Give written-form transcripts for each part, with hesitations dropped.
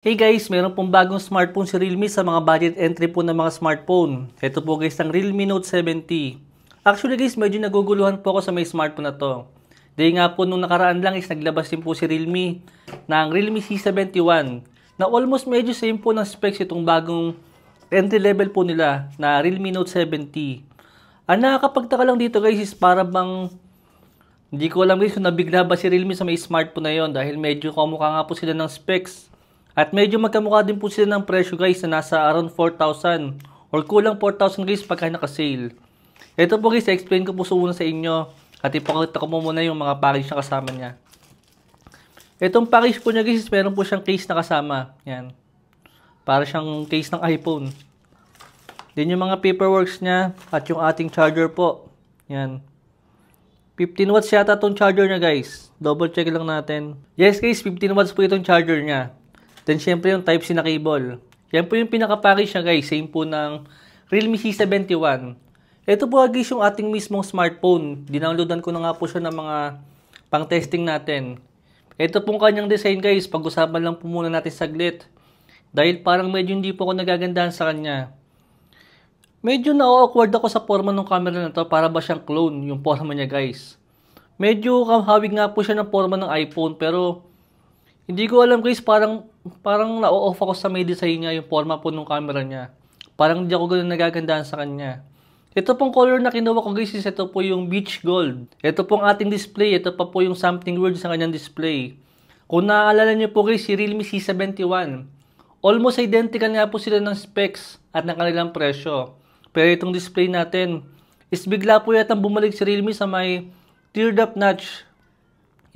Hey guys, meron pong bagong smartphone si Realme sa mga budget entry po ng mga smartphone. Ito po guys ang Realme Note 70. Actually guys, medyo naguguluhan po ako sa may smartphone na to. Dahil nga po nung nakaraan lang is naglabas din po si Realme ng Realme C71 na almost medyo same po ng specs itong bagong entry level po nila na Realme Note 70. Ang nakakapagtaka lang dito guys is para bang hindi ko alam guys kung nabigla ba si Realme sa may smartphone na yon dahil medyo kamukha nga po sila ng specs. At medyo magkamukha din po sila ng presyo guys na nasa around 4,000 or kulang 4,000 guys pagka naka-sale. Ito po guys, explain ko po muna sa inyo at ipakita ko muna yung mga package na kasama niya. Itong package po niya guys, meron po siyang case na kasama. Yan. Para siyang case ng iPhone. Din yung mga paperworks niya at yung ating charger po. Yan. 15 watts yata itong charger niya guys. Double check lang natin. Yes guys, 15 watts po itong charger niya. Then, syempre yung Type-C na cable. Yan po yung pinaka-package niya guys. Same po ng Realme C71. Ito po guys yung ating mismong smartphone. Dinownloadan ko na nga po siya ng mga pang-testing natin. Ito pong kanyang design guys. Pag-usapan lang po muna natin saglit. Dahil parang medyo hindi po ako nagagandahan sa kanya. Medyo na-awkward ako sa forma ng camera na to. Para ba siyang clone yung forma niya guys. Medyo hawig nga po siya ng forma ng iPhone. Pero hindi ko alam guys, parang na-off ako sa may design niya, yung forma po ng camera niya. Parang hindi ako ganun nagagandahan sa kanya. Ito pong color na kinuha ko guys, is ito po yung beach gold. Ito pong ating display, ito pa po yung something word sa kanyang display. Kung naaalala niyo po guys, si Realme C71. Almost identical nga po sila ng specs at ng kanilang presyo. Pero itong display natin, is bigla po yata bumalik si Realme sa may teardrop notch.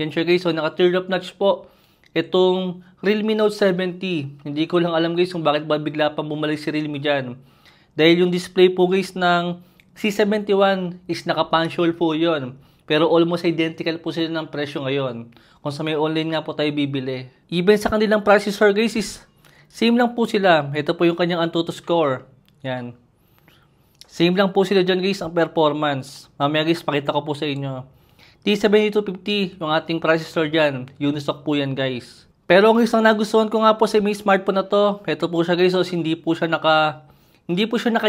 Yan siya guys, so naka teardrop notch po itong Realme Note 70. Hindi ko lang alam guys kung bakit ba bigla pa bumalik si Realme dyan. Dahil yung display po guys ng C71 is naka-punch hole po yun. Pero almost identical po sila ng presyo ngayon. Kung sa may online nga po tayo bibili. Even sa kanilang processor guys is same lang po sila. Ito po yung kanyang Antutu score. Yan. Same lang po sila dyan guys ang performance. Mamaya guys pakita ko po sa inyo. T7250 yung ating processor dyan. Unisoc po yan guys. Pero ang isang nagustuhan ko nga po sa may smartphone na to, ito po siya guys, so hindi po siya naka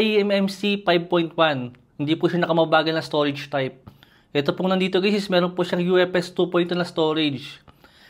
eMMC 5.1. Hindi po siya naka-mabagal na storage type. Ito pong nandito guys is meron po siyang UFS 2.2 na storage.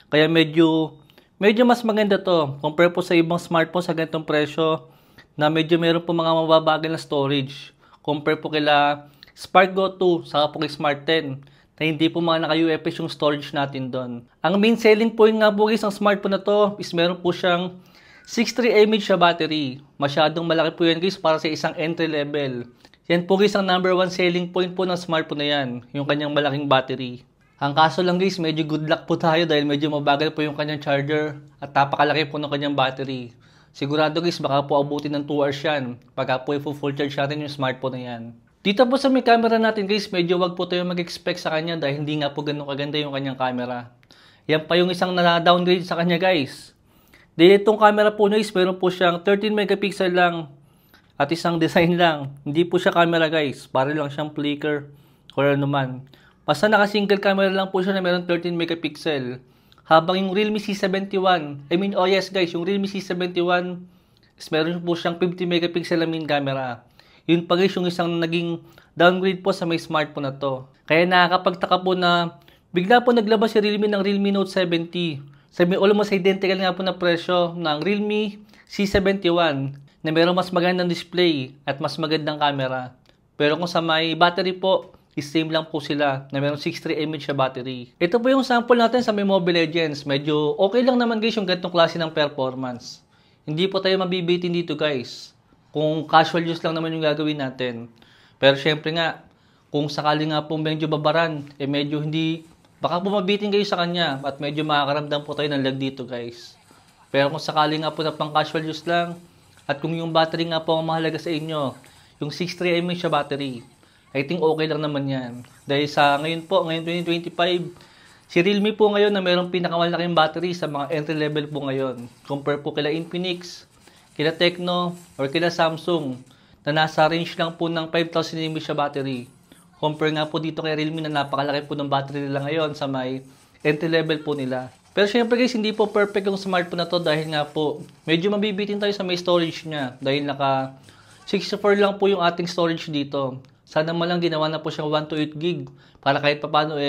Kaya medyo mas maganda to. Compare po sa ibang smartphone sa ganitong presyo na medyo meron po mga mababagal na storage. Compare po kila Spark Go 2 saka po kay Smart 10. Na hindi po mga naka-UFS yung storage natin doon. Ang main selling point nga po guys ng smartphone na to is meron po siyang 63 mAh na battery. Masyadong malaki po yan guys para sa isang entry level. Yan po guys ang number 1 selling point po ng smartphone na yan, yung kanyang malaking battery. Ang kaso lang guys, medyo good luck po tayo dahil medyo mabagal po yung kanyang charger at napakalaki po ng kanyang battery. Sigurado guys, baka po abutin ng 2 hours yan pagka po i-full charge natin yung smartphone na yan. Dito po sa may camera natin guys, medyo wag po tayo mag-expect sa kanya dahil hindi nga po ganun kaganda yung kanyang camera. Yan pa yung isang na-downgrade sa kanya guys. Dahil itong camera po guys, meron po siyang 13 megapixel lang at isang design lang. Hindi po siya camera guys, para lang siyang flicker or ano man. Basta naka-single camera lang po siya na meron 13 megapixel. Habang yung Realme C71, oh yes guys, yung Realme C71 is meron po siyang 50 megapixel na main camera. Yun pa guys yung isang naging downgrade po sa may smartphone na to. Kaya nakakapagtaka po na bigla po naglabas si Realme ng Realme Note 70. Sabi almost identical nga po na presyo ng Realme C71 na mayroong mas magandang display at mas magandang camera. Pero kung sa may battery po, is same lang po sila na mayroong 63 mAh na battery. Ito po yung sample natin sa may Mobile Legends. Medyo okay lang naman guys yung ganitong klase ng performance. Hindi po tayo mabibitin dito guys. Kung casual use lang naman yung gagawin natin. Pero syempre nga, kung sakali nga po medyo babaran, medyo hindi, baka po mabitin kayo sa kanya at medyo makakaramdam po tayo ng lag dito guys. Pero kung sakali nga po na pang casual use lang, at kung yung battery nga po ang mahalaga sa inyo, yung 63 mAh na battery, I think okay lang naman yan. Dahil sa ngayon po, ngayon 2025, si Realme po ngayon na mayroong pinakamalaking battery sa mga entry level po ngayon. Compare po kila Infinix, kila Tecno, or kila Samsung na nasa range lang po ng 5,000 mAh na battery. Compare nga po dito kay Realme na napakalaki po ng battery nila ngayon sa may entry level po nila. Pero syempre guys, hindi po perfect yung smartphone na to dahil nga po, medyo mabibitin tayo sa may storage niya dahil naka 64 lang po yung ating storage dito. Sana man lang ginawa na po siyang 128 gig para kahit papano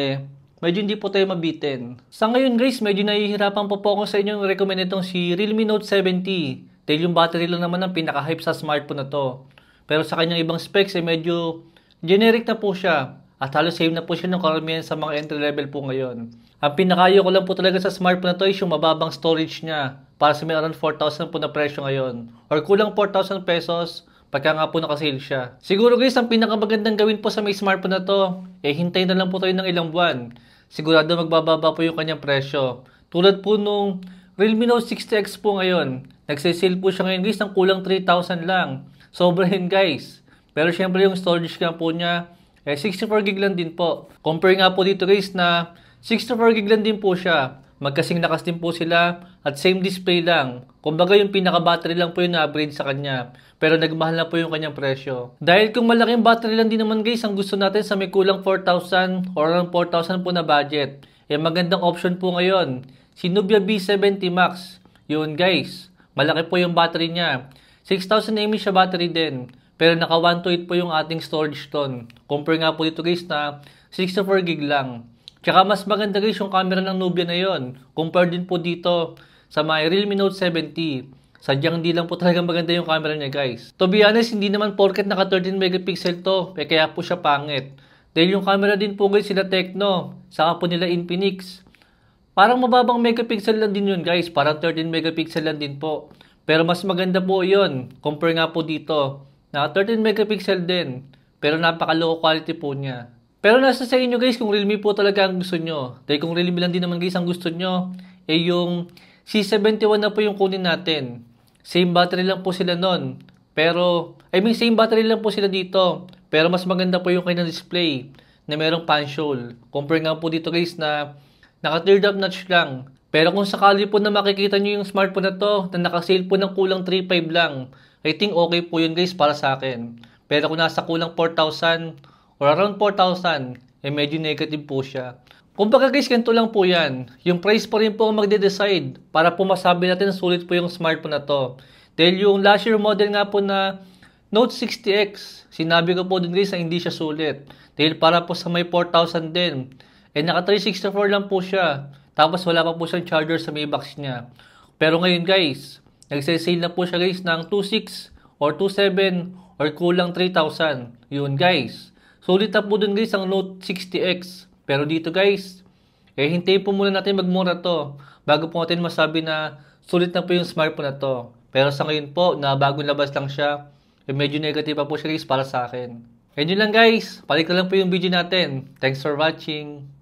medyo hindi po tayo mabitin. Sa ngayon guys, medyo nahihirapan po ako sa inyong recommend itong si Realme Note 70 dahil yung battery lang naman ang pinaka-hype sa smartphone na to. Pero sa kanyang ibang specs medyo generic na po siya at halos same na po siya ng karamihan sa mga entry level po ngayon. Ang pinakayo ko lang po talaga sa smartphone na to is yung mababang storage niya para sa may around 4,000 po na presyo ngayon or kulang 4,000 pesos pagka nga po nakasale siya. Siguro guys, ang pinakamagandang gawin po sa may smartphone na to, hintayin na lang po tayo ng ilang buwan. Sigurado magbababa po yung kanyang presyo. Tulad po nung Realme Note 60X po ngayon, nagsisale po siya ngayon guys ng kulang 3,000 lang. Sobra yun guys. Pero syempre yung storage nga po niya, 64 gig lang din po. Compare nga po dito guys na 64 gig lang din po siya. Magkasing lakas din po sila at same display lang. Kumbaga yung pinaka-battery lang po yung na-upgrade sa kanya. Pero nagmahal na po yung kanyang presyo. Dahil kung malaking battery lang din naman guys, ang gusto natin sa may kulang 4,000 or around 4,000 po na budget. Magandang option po ngayon. Si Nubia B70 Max. Yun guys, malaki po yung battery niya. 6,000 mAh siya battery din. Pero naka 128 po yung ating storage ton. Compare nga po dito guys na 64 gig lang. Tsaka mas maganda guys yung camera ng Nubia na yon. Compare din po dito sa my Realme Note 70. Sadyang hindi lang po talaga maganda yung camera niya guys. To be honest, hindi naman porket naka 13 megapixel to. Kaya po siya pangit. Dahil yung camera din po guys sila Tecno. Saka po nila Infinix. Parang mababang megapixel lang din yun guys. Parang 13 megapixel lang din po. Pero mas maganda po yun. Compare nga po dito. Naka 13 megapixel din. Pero napaka low quality po niya. Pero nasa sa inyo guys kung Realme po talaga ang gusto nyo. Dahil kung Realme lang din naman guys ang gusto nyo, yung C71 na po yung kunin natin. Same battery lang po sila nun. Pero, same battery lang po sila dito. Pero mas maganda po yung kanyang display na merong punch hole. Compare nga po dito guys na naka teared up notch lang. Pero kung sakali po na makikita nyo yung smartphone na to na naka-sale po ng kulang 3,500 lang, I think okay po yun guys para sa akin. Pero kung nasa kulang 4,000 or around 4,000, medyo negative po siya. Kumbaga guys, ganito lang po yan. Yung price pa rin po ang magde-decide para po masabi natin na sulit po yung smartphone na to. Dahil yung last year model nga po na Note 60X, sinabi ko po din guys na hindi siya sulit. Dahil para po sa may 4,000 din. Naka 364 lang po siya. Tapos wala pa po siyang charger sa may box niya. Pero ngayon guys, nagsasale na po siya guys ng 2,600 or 2,700 or kulang 3,000. Yun guys. Sulit na po dun guys ang Note 60X. Pero dito guys, hintayin po muna natin magmura to bago po natin masabi na sulit na po yung smartphone na to. Pero sa ngayon po, na bagong labas lang siya, medyo negative pa po siya guys para sa akin. Yun lang guys, balik na lang po yung video natin. Thanks for watching.